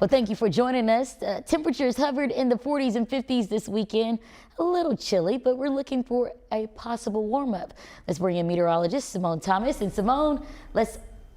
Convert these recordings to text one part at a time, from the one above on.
Well, thank you for joining us. Temperatures hovered in the 40s and 50s this weekend. A little chilly, but we're looking for a possible warm up. Let's bring in meteorologist Simone Thomas. And Simone,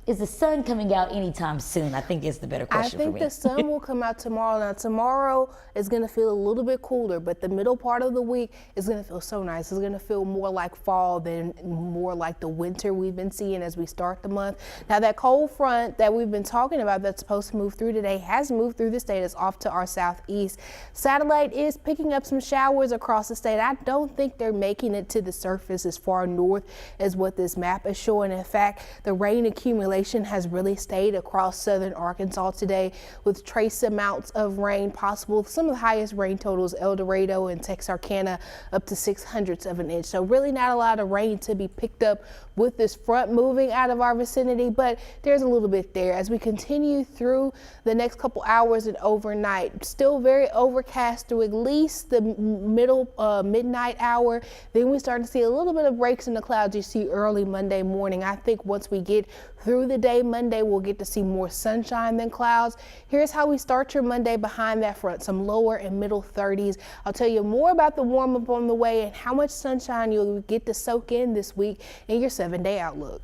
is the sun coming out anytime soon? I think is the better question for me. I think the sun will come out tomorrow. Now, tomorrow is going to feel a little bit cooler, but the middle part of the week is going to feel so nice. It's going to feel more like fall than more like the winter we've been seeing as we start the month. Now, that cold front that we've been talking about that's supposed to move through today has moved through the state. It's off to our southeast. Satellite is picking up some showers across the state. I don't think they're making it to the surface as far north as what this map is showing. In fact, the rain accumulation has really stayed across southern Arkansas today with trace amounts of rain possible. Some of the highest rain totals, El Dorado and Texarkana, up to 0.06 of an inch. So really not a lot of rain to be picked up with this front moving out of our vicinity, but there's a little bit there as we continue through the next couple hours and overnight. Still very overcast through at least the midnight hour. Then we start to see a little bit of breaks in the clouds you see early Monday morning. I think once we get through the day Monday, we'll get to see more sunshine than clouds. Here's how we start your Monday behind that front, some lower and middle 30s. I'll tell you more about the warm up on the way and how much sunshine you'll get to soak in this week in your 7-day outlook.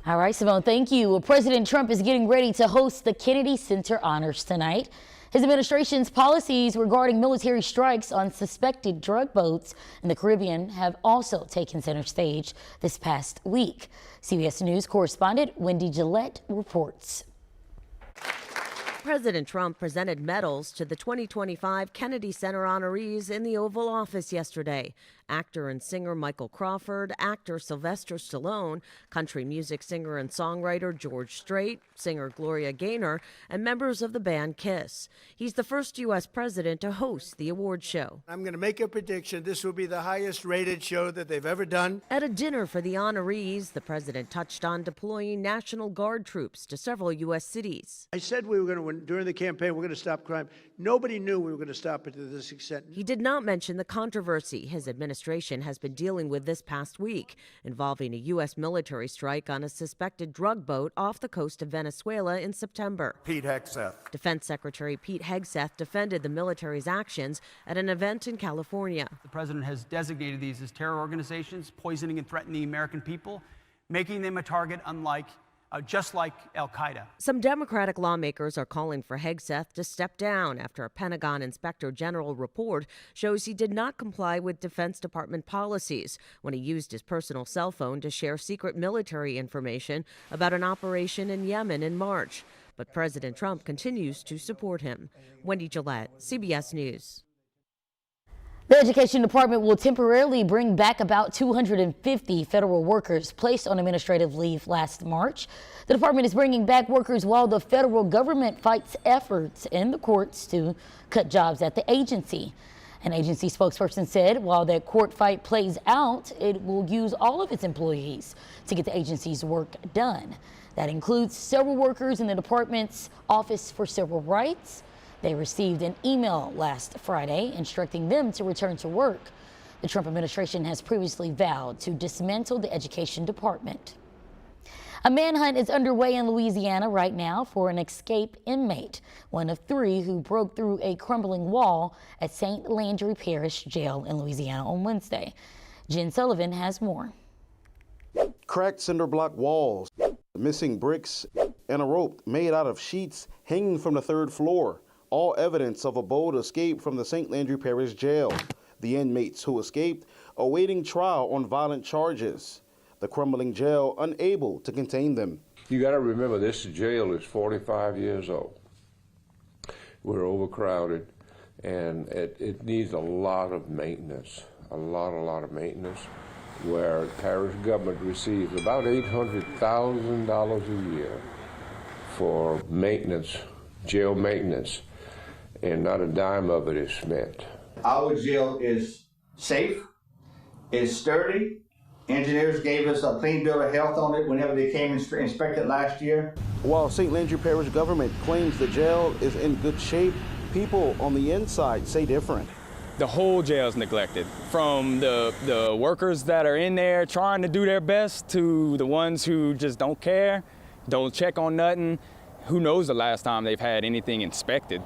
All right, Simone, thank you. Well, President Trump is getting ready to host the Kennedy Center honors tonight. His administration's policies regarding military strikes on suspected drug boats in the Caribbean have also taken center stage this past week. CBS News correspondent Wendy Gillette reports. President Trump presented medals to the 2025 Kennedy Center honorees in the Oval Office yesterday. Actor and singer Michael Crawford, actor Sylvester Stallone, country music singer and songwriter George Strait, singer Gloria Gaynor, and members of the band Kiss. He's the first U.S. president to host the award show. I'm going to make a prediction. This will be the highest rated show that they've ever done. At a dinner for the honorees, the president touched on deploying National Guard troops to several U.S. cities. I said we were going to win during the campaign. We're going to stop crime. Nobody knew we were going to stop it to this extent. He did not mention the controversy his administration has been dealing with this past week, involving a U.S. military strike on a suspected drug boat off the coast of Venezuela in September. Pete Hegseth. Defense Secretary Pete Hegseth defended the military's actions at an event in California. The president has designated these as terror organizations, poisoning and threatening the American people, making them a target just like al-Qaeda. Some Democratic lawmakers are calling for Hegseth to step down after a Pentagon Inspector General report shows he did not comply with Defense Department policies when he used his personal cell phone to share secret military information about an operation in Yemen in March. But President Trump continues to support him. Wendy Gillette, CBS News. The Education Department will temporarily bring back about 250 federal workers placed on administrative leave last March. The department is bringing back workers while the federal government fights efforts in the courts to cut jobs at the agency. An agency spokesperson said while that court fight plays out, it will use all of its employees to get the agency's work done. That includes several workers in the department's Office for Civil Rights. They received an email last Friday instructing them to return to work. The Trump administration has previously vowed to dismantle the Education Department. A manhunt is underway in Louisiana right now for an escaped inmate, one of 3 who broke through a crumbling wall at St. Landry Parish Jail in Louisiana on Wednesday. Jen Sullivan has more. Cracked cinder block walls, missing bricks, and a rope made out of sheets hanging from the 3rd floor. All evidence of a bold escape from the St. Landry Parish Jail. The inmates who escaped awaiting trial on violent charges. The crumbling jail unable to contain them. You got to remember, this jail is 45 years old. We're overcrowded, and it needs a lot of maintenance, a lot of maintenance, where parish government receives about $800,000 a year for maintenance, jail maintenance, and not a dime of it is spent. Our jail is safe, it's sturdy. Engineers gave us a clean bill of health on it whenever they came and inspected last year. While St. Landry Parish government claims the jail is in good shape, people on the inside say different. The whole jail is neglected, from the workers that are in there trying to do their best to the ones who just don't care, don't check on nothing. who knows the last time they've had anything inspected.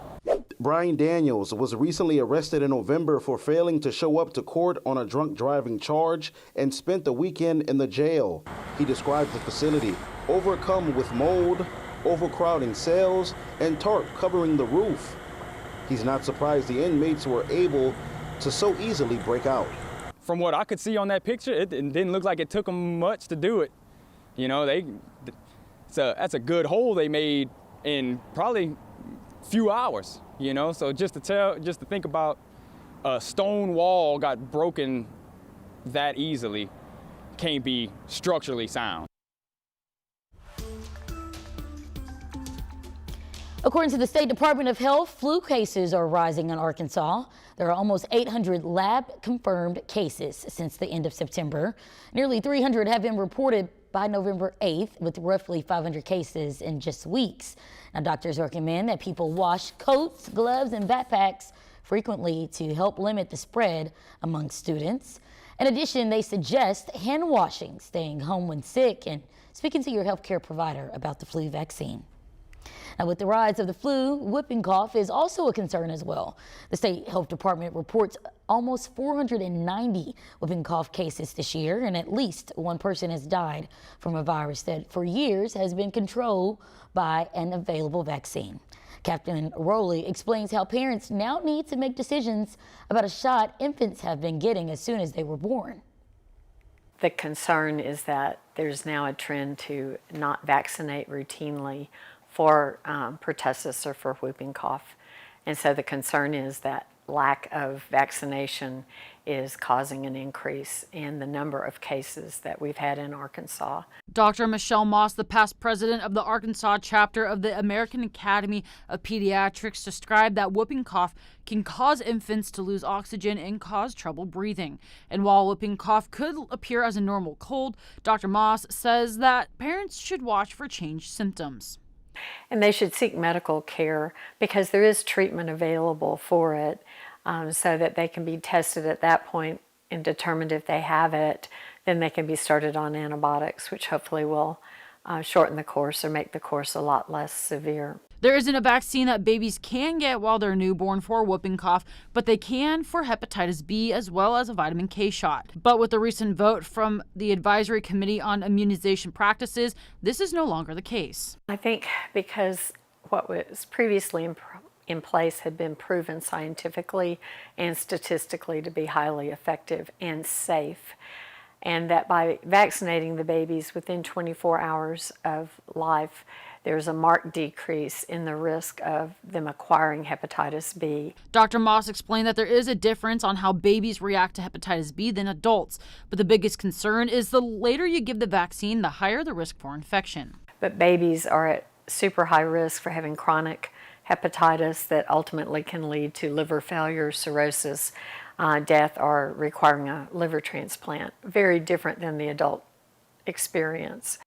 Brian Daniels was recently arrested in November for failing to show up to court on a drunk driving charge and spent the weekend in the jail. He described the facility overcome with mold, overcrowding cells, and tarp covering the roof. He's not surprised the inmates were able to so easily break out. From what I could see on that picture, it didn't look like it took them much to do it. You know, that's a good hole they made in probably a few hours, you know? So just to think about a stone wall got broken that easily can't be structurally sound. According to the State Department of Health, flu cases are rising in Arkansas. There are almost 800 lab-confirmed cases since the end of September. Nearly 300 have been reported by November 8th, with roughly 500 cases in just weeks. Now, doctors recommend that people wash coats, gloves, and backpacks frequently to help limit the spread among students. In addition, they suggest hand washing, staying home when sick, and speaking to your healthcare provider about the flu vaccine. Now, with the rise of the flu, whooping cough is also a concern as well. The state health department reports almost 490 whooping cough cases this year, and at least one person has died from a virus that for years has been controlled by an available vaccine. Captain Rowley explains how parents now need to make decisions about a shot infants have been getting as soon as they were born. The concern is that there's now a trend to not vaccinate routinely for pertussis or for whooping cough. And so the concern is that lack of vaccination is causing an increase in the number of cases that we've had in Arkansas. Dr. Michelle Moss, the past president of the Arkansas chapter of the American Academy of Pediatrics, described that whooping cough can cause infants to lose oxygen and cause trouble breathing. And while whooping cough could appear as a normal cold, Dr. Moss says that parents should watch for changed symptoms. And they should seek medical care because there is treatment available for it, so that they can be tested at that point and determined if they have it. Then they can be started on antibiotics, which hopefully will shorten the course or make the course a lot less severe. There isn't a vaccine that babies can get while they're newborn for whooping cough, but they can for hepatitis B as well as a vitamin K shot. But with the recent vote from the Advisory Committee on Immunization Practices, this is no longer the case. I think because what was previously in place had been proven scientifically and statistically to be highly effective and safe, and that by vaccinating the babies within 24 hours of life, there's a marked decrease in the risk of them acquiring hepatitis B. Dr. Moss explained that there is a difference on how babies react to hepatitis B than adults, but the biggest concern is the later you give the vaccine, the higher the risk for infection. But babies are at super high risk for having chronic hepatitis that ultimately can lead to liver failure, cirrhosis, death, or requiring a liver transplant. Very different than the adult experience.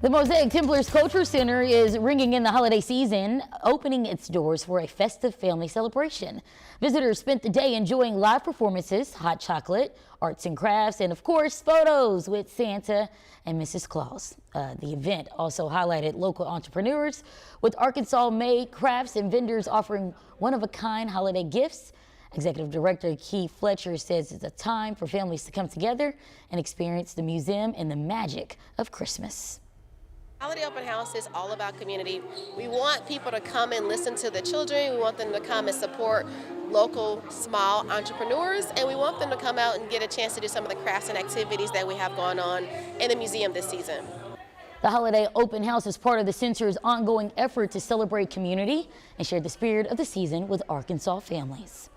The Mosaic Templars Cultural Center is ringing in the holiday season, opening its doors for a festive family celebration. Visitors spent the day enjoying live performances, hot chocolate, arts and crafts, and of course, photos with Santa and Mrs. Claus. The event also highlighted local entrepreneurs with Arkansas-made crafts and vendors offering one-of-a-kind holiday gifts. Executive Director Keith Fletcher says it's a time for families to come together and experience the museum and the magic of Christmas. Holiday Open House is all about community. We want people to come and listen to the children. We want them to come and support local small entrepreneurs, and we want them to come out and get a chance to do some of the crafts and activities that we have going on in the museum this season. The Holiday Open House is part of the center's ongoing effort to celebrate community and share the spirit of the season with Arkansas families.